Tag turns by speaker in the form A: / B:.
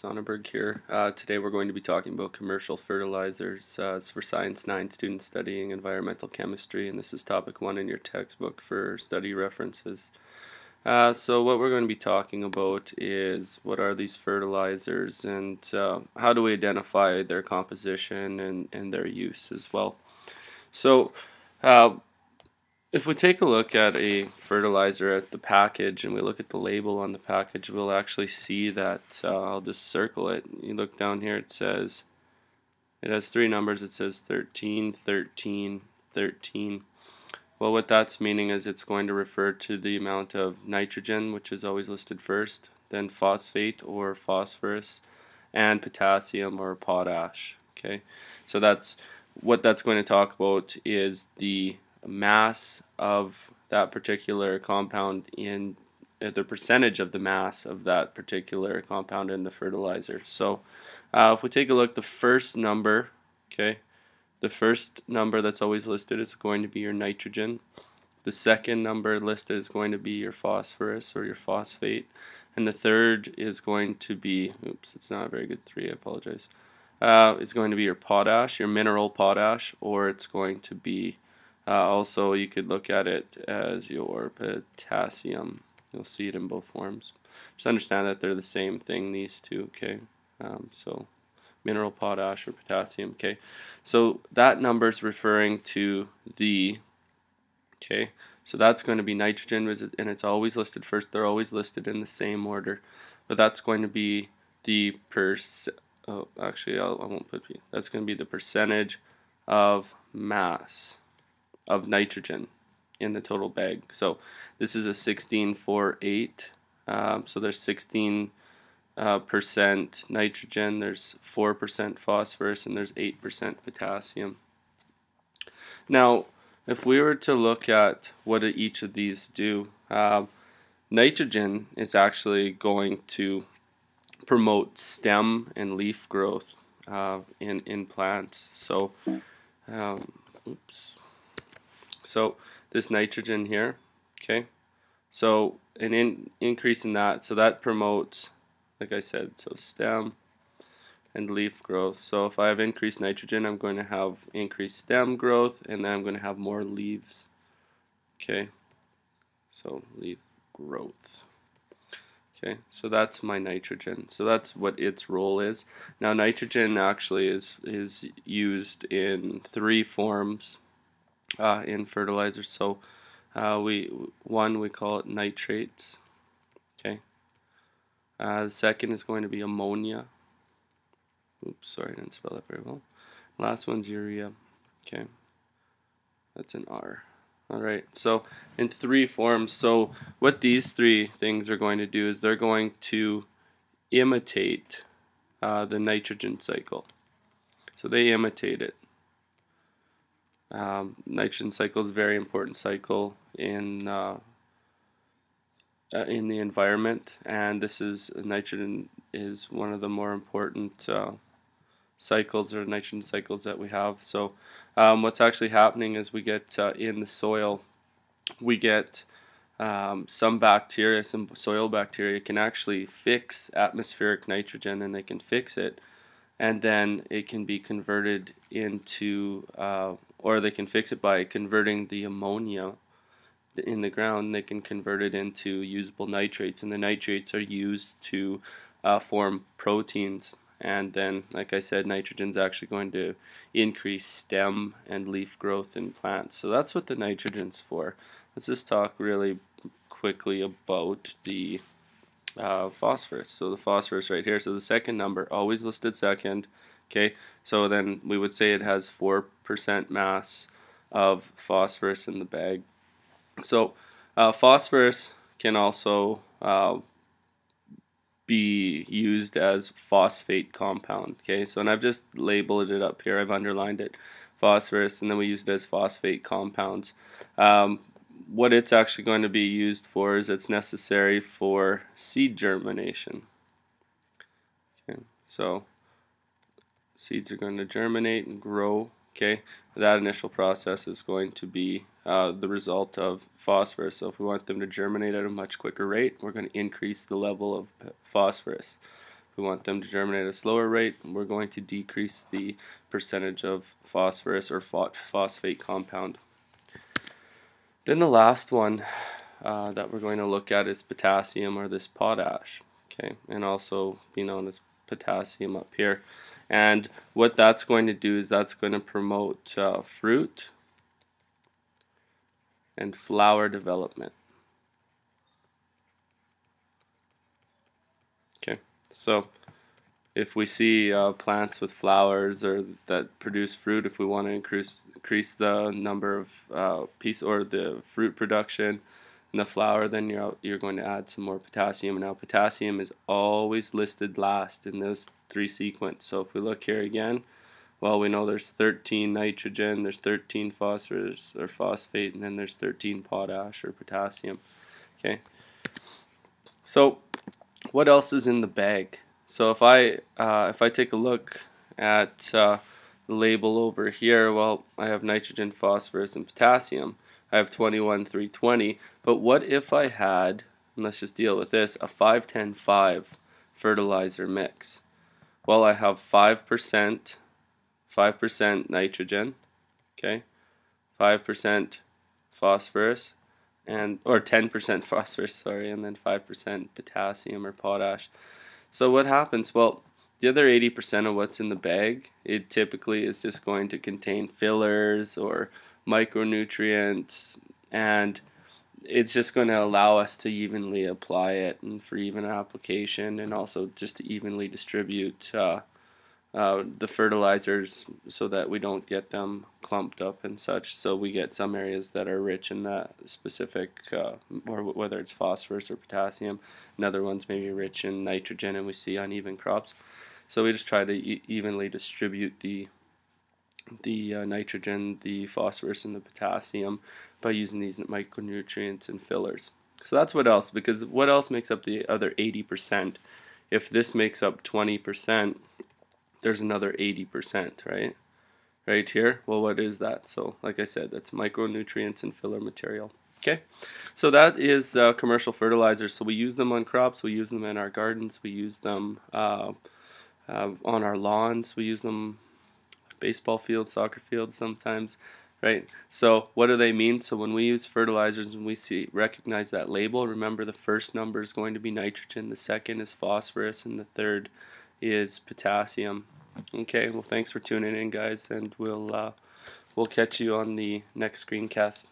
A: Sonnenberg here. Today we're going to be talking about commercial fertilizers. It's for Science 9 students studying environmental chemistry, and this is topic 1 in your textbook for study references. So what we're going to be talking about is what are these fertilizers and how do we identify their composition and their use as well. So if we take a look at a fertilizer at the package and we look at the label on the package, we'll actually see that, I'll just circle it. You look down here, it says, it has 3 numbers. It says 13, 13, 13. Well, what that's meaning is it's going to refer to the amount of nitrogen, which is always listed first, then phosphate or phosphorus, and potassium or potash. Okay, so that's what that's going to talk about is the mass of that particular compound in the percentage of the mass of that particular compound in the fertilizer. So if we take a look, the first number, okay, the first number that's always listed is going to be your nitrogen. The second number listed is going to be your phosphorus or your phosphate, and the third is going to be, oops, it's not a very good 3, I apologize. It's going to be your potash, your mineral potash, or it's going to be also, you could look at it as your potassium. You'll see it in both forms. Just understand that they're the same thing, these two, okay? So mineral potash or potassium, okay? So that number is referring to the, okay? So that's going to be nitrogen, and it's always listed first. They're always listed in the same order. But that's going to be the oh, actually, I won't put P. That's going to be the percentage of mass of nitrogen in the total bag. So this is a 1648. So there's 16% nitrogen, there's 4% phosphorus, and there's 8% potassium. Now, if we were to look at what each of these do, nitrogen is actually going to promote stem and leaf growth in plants. So, oops. So this nitrogen here, okay, so an increase in that, so that promotes, like I said, so stem and leaf growth. So if I have increased nitrogen, I'm going to have increased stem growth, and then I'm going to have more leaves, okay, so leaf growth. Okay, so that's my nitrogen. So that's what its role is. Now nitrogen actually is used in 3 forms in fertilizers. So we call it nitrates. Okay. The second is going to be ammonia. Oops, sorry, I didn't spell that very well. Last one's urea. Okay, that's an R. Alright, so in 3 forms. So what these 3 things are going to do is they're going to imitate the nitrogen cycle. So they imitate it. Nitrogen cycle is a very important cycle in the environment, and this is nitrogen is one of the more important cycles or nitrogen cycles that we have. So what's actually happening is we get in the soil, we get some bacteria, some soil bacteria can actually fix atmospheric nitrogen, and they can fix it, and then it can be converted into or they can fix it by converting the ammonia in the ground. They can convert it into usable nitrates, and the nitrates are used to form proteins. And then, like I said, nitrogen is actually going to increase stem and leaf growth in plants. So that's what the nitrogen's for. Let's just talk really quickly about the phosphorus. So the phosphorus right here. So the second number, always listed second. Okay, so then we would say it has 4% mass of phosphorus in the bag. So phosphorus can also be used as phosphate compound. Okay, so and I've just labeled it up here. I've underlined it, phosphorus, and then we use it as phosphate compounds. What it's actually going to be used for is it's necessary for seed germination. Okay, so seeds are going to germinate and grow. Okay, that initial process is going to be the result of phosphorus. So if we want them to germinate at a much quicker rate, we're going to increase the level of phosphorus. If we want them to germinate at a slower rate, we're going to decrease the percentage of phosphorus or phosphate compound. Then the last one that we're going to look at is potassium, or this potash, okay, and also be known as potassium up here. And what that's going to do is that's going to promote fruit and flower development. Okay, so if we see plants with flowers or that produce fruit, if we want to increase the number of or the fruit production and the flower, then you're going to add some more potassium. Now potassium is always listed last in this 3 sequence. So if we look here again, well, we know there's 13 nitrogen, there's 13 phosphorus or phosphate, and then there's 13 potash or potassium. Okay. So what else is in the bag? So if I take a look at the label over here, well, I have nitrogen, phosphorus, and potassium. I have 21, 320. But what if I had, and let's just deal with this, a 5-10-5 fertilizer mix? Well, I have 5% nitrogen, okay, 5% phosphorus, or 10% phosphorus, sorry, and then 5% potassium or potash. So what happens? Well, the other 80% of what's in the bag, it typically is just going to contain fillers or micronutrients, and it's just going to allow us to evenly apply it and for even application, and also just to evenly distribute the fertilizers so that we don't get them clumped up and such. So we get some areas that are rich in that specific, or whether it's phosphorus or potassium, and other ones maybe rich in nitrogen, and we see uneven crops. So we just try to evenly distribute the nitrogen, the phosphorus, and the potassium by using these micronutrients and fillers. So that's what else, because what else makes up the other 80%? If this makes up 20%, there's another 80%, right? Right here. Well, what is that? So, like I said, that's micronutrients and filler material. Okay, so that is commercial fertilizers. So we use them on crops, we use them in our gardens, we use them on our lawns, we use them baseball fields, soccer fields sometimes, right? So what do they mean? So when we use fertilizers and we recognize that label, remember the first number is going to be nitrogen, the second is phosphorus, and the third is potassium. Okay, well, thanks for tuning in, guys, and we'll catch you on the next screencast.